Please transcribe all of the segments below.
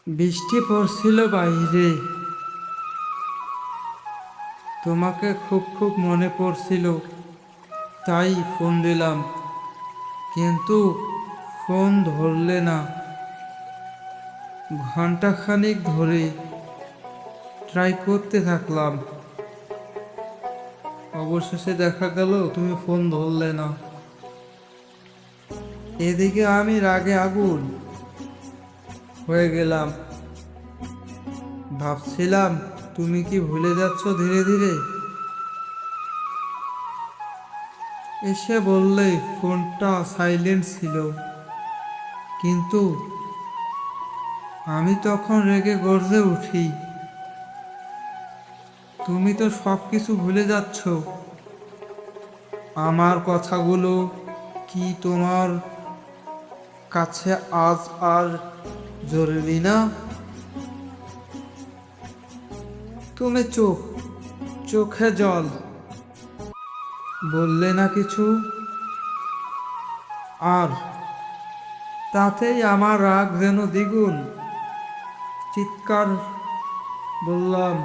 বৃষ্টি পড়ছিল বাইরে। তোমাকে খুব খুব মনে পড়ছিল, তাই ফোন দিলাম, কিন্তু ফোন ধরলে না। ঘন্টাখানিক ধরে ট্রাই করতে থাকলাম, অবশেষে দেখা গেল তুমি ফোন ধরলে না। এদিকে আমি রাগে আগুন হয়ে গেলাম। ভাবছিলাম তুমি কি ভুলে যাচ্ছ ধীরে ধীরে। এসে বললে ফোনটা সাইলেন্ট ছিল, কিন্তু আমি তখন রেগে গর্জে উঠি। তুমি তো সব কিছু ভুলে যাচ্ছ। আমার কথাগুলো কি তোমার কাছে আজ আর জরুরি না? তুমি চোখে জল, বললে না কিছু। আর তাতেই আমার রাগ যেন দ্বিগুণ। চিৎকার বললাম,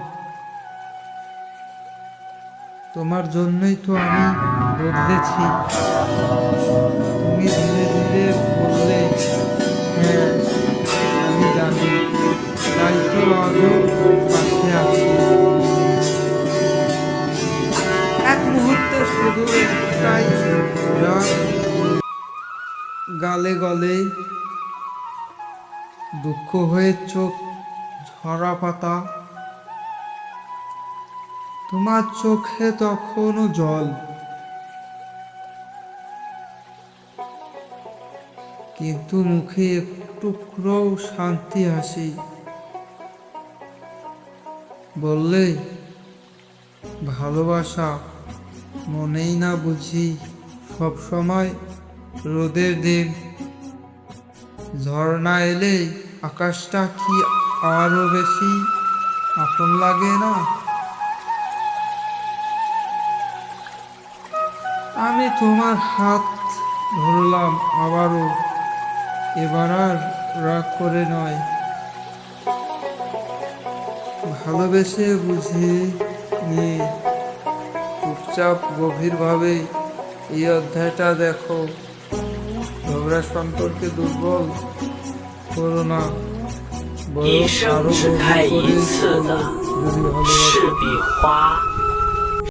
তোমার জন্যই তো আমি বদলেছি। তুমি ধীরে ধীরে বললে, হ্যাঁ আমি জানি, তাই তো আজও পাশে আছি। এক মুহূর্তে শুধু একটাই রাগ গালে গলে, দুঃখ হয়ে চোখ ঝরা পাতা। তোমার চোখে তখনও জল, কিন্তু মুখে একটুকরো শান্তি হাসি। বললে, ভালোবাসা মনেই না বুঝি সব সময় রোদের দিন। ঝর্ণা এলে আকাশটা কি আরো বেশি আপন লাগে না? আমি তোমার হাত ধরলাম আবারও, এবার আর রাগ করে নয়, ভালোবেসে বুঝে নিয়ে। চুপচাপ গভীরভাবে এই অধ্যায়টা দেখো। ঝগড়া সম্পর্কে দুর্বল করো না, বরং আরো গভীর করে বলো যদি ভালোবাসো।